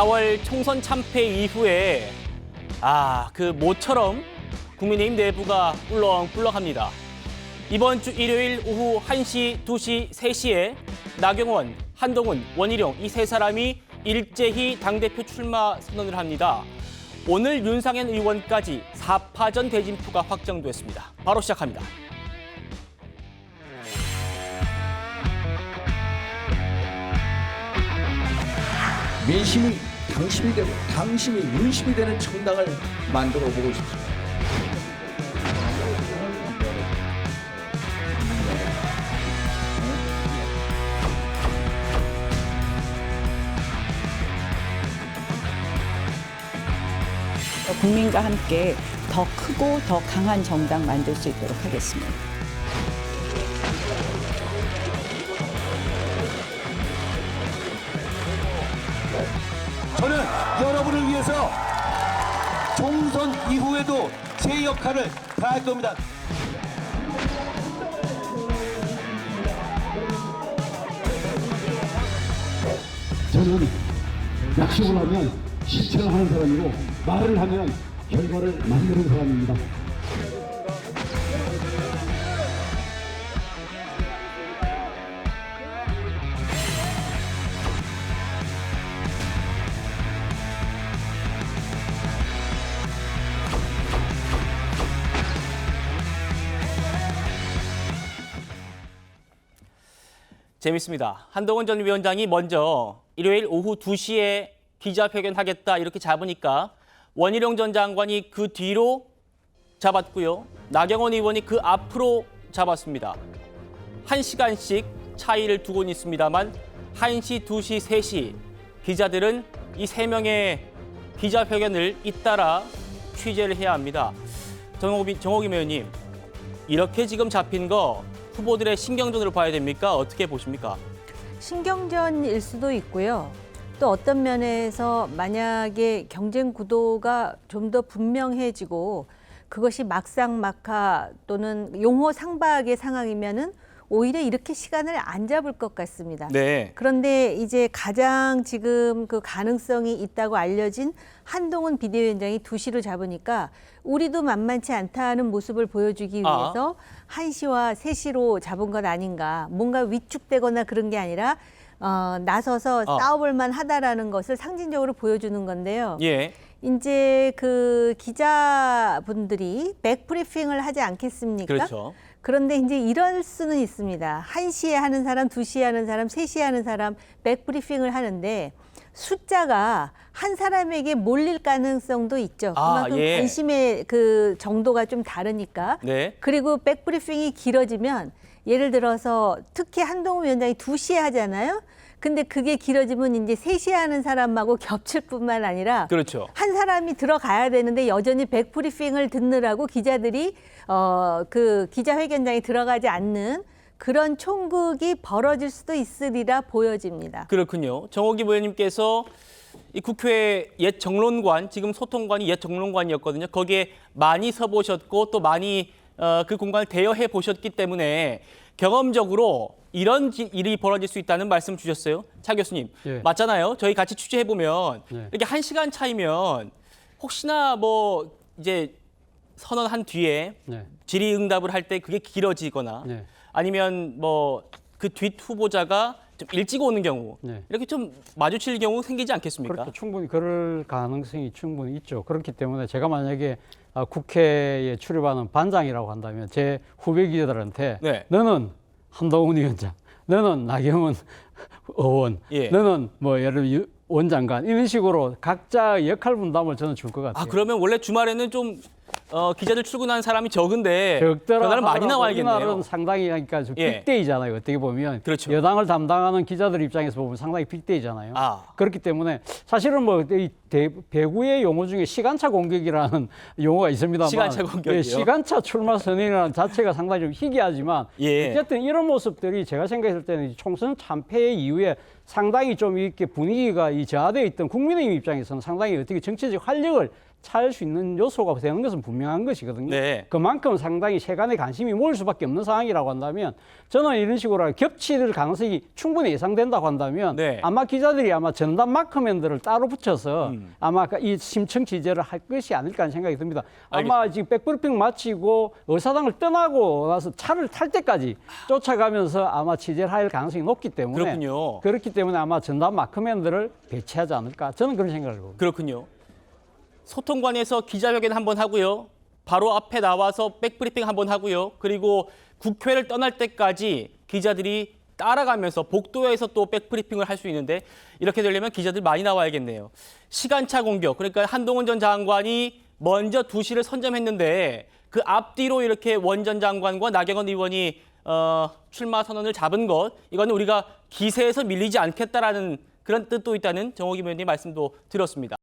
4월 총선 참패 이후에 그 모처럼 국민의힘 내부가 꿀렁꿀렁합니다. 이번 주 일요일 오후 1시, 2시, 3시에 나경원, 한동훈, 원희룡 이 세 사람이 일제히 당대표 출마 선언을 합니다. 오늘 윤상현 의원까지 4파전 대진표가 확정됐습니다. 바로 시작합니다. 민심이 당심이 되고 당심이 민심이 되는 정당을 만들어 보고 싶습니다. 국민과 함께 더 크고 더 강한 정당 만들 수 있도록 하겠습니다. 저는 여러분을 위해서 총선 이후에도 제 역할을 다할 겁니다. 저는 약속을 하면 실천을 하는 사람이고 말을 하면 결과를 만드는 사람입니다. 재밌습니다. 한동훈 전 위원장이 먼저 일요일 오후 2시에 기자회견하겠다 이렇게 잡으니까 원희룡 전 장관이 그 뒤로 잡았고요. 나경원 의원이 그 앞으로 잡았습니다. 1시간씩 차이를 두고는 있습니다만 1시, 2시, 3시 기자들은 이 세 명의 기자회견을 잇따라 취재를 해야 합니다. 정호김 의원님, 이렇게 지금 잡힌 거 후보들의 신경전으로 봐야 됩니까? 어떻게 보십니까? 신경전일 수도 있고요. 또 어떤 면에서 만약에 경쟁 구도가 좀 더 분명해지고 그것이 막상막하 또는 용호 상박의 상황이면은 오히려 이렇게 시간을 안 잡을 것 같습니다. 네. 그런데 이제 가장 지금 그 가능성이 있다고 알려진 한동훈 비대위원장이 2시로 잡으니까 우리도 만만치 않다는 모습을 보여주기 위해서 1시와 3시로 잡은 것 아닌가. 뭔가 위축되거나 그런 게 아니라 나서서 싸워볼 만하다라는 것을 상징적으로 보여주는 건데요. 예. 이제 그 기자분들이 백브리핑을 하지 않겠습니까? 그렇죠. 그런데 이제 이럴 수는 있습니다. 1시에 하는 사람, 2시에 하는 사람, 3시에 하는 사람 백브리핑을 하는데 숫자가 한 사람에게 몰릴 가능성도 있죠. 그만큼 예. 관심의 그 정도가 좀 다르니까. 네. 그리고 백브리핑이 길어지면 예를 들어서 특히 한동훈 위원장이 2시에 하잖아요. 근데 그게 길어지면 이제 3시에 하는 사람하고 겹칠 뿐만 아니라 그렇죠. 한 사람이 들어가야 되는데 여전히 백브리핑을 듣느라고 기자들이 그 기자회견장에 들어가지 않는 그런 총극이 벌어질 수도 있으리라 보여집니다. 그렇군요. 정호김 의원님께서 이 국회 옛 정론관, 지금 소통관이 옛 정론관이었거든요. 거기에 많이 서보셨고 또 많이 그 공간을 대여해 보셨기 때문에 경험적으로 이런 일이 벌어질 수 있다는 말씀 주셨어요. 차 교수님. 예. 맞잖아요. 저희 같이 취재해보면 예. 이렇게 1시간 차이면 혹시나 뭐 이제 선언한 뒤에 네. 질의응답을 할 때 그게 길어지거나 네. 아니면 뭐 그 뒷 후보자가 좀 일찍 오는 경우 네. 이렇게 좀 마주칠 경우 생기지 않겠습니까? 그렇죠. 충분히 그럴 가능성이 충분히 있죠. 그렇기 때문에 제가 만약에 국회에 출입하는 반장이라고 한다면 제 후배 기자들한테 네. 너는 한동훈 위원장, 너는 나경원 의원, 예. 너는 뭐 예를 들면 원장관 이런 식으로 각자 역할 분담을 저는 줄 것 같아요. 그러면 원래 주말에는 좀 기자들 출근하는 사람이 적은데 적더라 그날은 많이 나와야겠네요. 이날은 상당히 그러니까 좀 예. 빅데이잖아요. 어떻게 보면 그렇죠. 여당을 담당하는 기자들 입장에서 보면 상당히 빅데이잖아요. 아. 그렇기 때문에 사실은 뭐 이 배구의 용어 중에 시간차 공격이라는 용어가 있습니다만 시간차 공격이요? 예, 시간차 출마 선언이라는 자체가 상당히 좀 희귀하지만 예. 어쨌든 이런 모습들이 제가 생각했을 때는 총선 참패 이후에 상당히 좀 이렇게 분위기가 이 저하되어 있던 국민의힘 입장에서는 상당히 어떻게 정치적 활력을 차일 수 있는 요소가 되는 것은 분명한 것이거든요. 네. 그만큼 상당히 세간의 관심이 모일 수밖에 없는 상황이라고 한다면 저는 이런 식으로 겹칠 가능성이 충분히 예상된다고 한다면 네. 아마 기자들이 아마 전담 마크맨들을 따로 붙여서 아마 이 심층 취재를 할 것이 아닐까 하는 생각이 듭니다. 아마 지금 백브리핑 마치고 의사당을 떠나고 나서 차를 탈 때까지 쫓아가면서 아마 취재를 할 가능성이 높기 때문에 그렇군요. 그렇기 때문에 아마 전담 마크맨들을 배치하지 않을까 저는 그런 생각을 봅니다. 그렇군요. 소통관에서 기자회견 한번 하고요. 바로 앞에 나와서 백브리핑 한번 하고요. 그리고 국회를 떠날 때까지 기자들이 따라가면서 복도에서 또 백브리핑을 할 수 있는데 이렇게 되려면 기자들 많이 나와야겠네요. 시간차 공격, 그러니까 한동훈 전 장관이 먼저 2시를 선점했는데 그 앞뒤로 이렇게 원 전 장관과 나경원 의원이 출마 선언을 잡은 것, 이거는 우리가 기세에서 밀리지 않겠다라는 그런 뜻도 있다는 정호기 의원님 말씀도 들었습니다.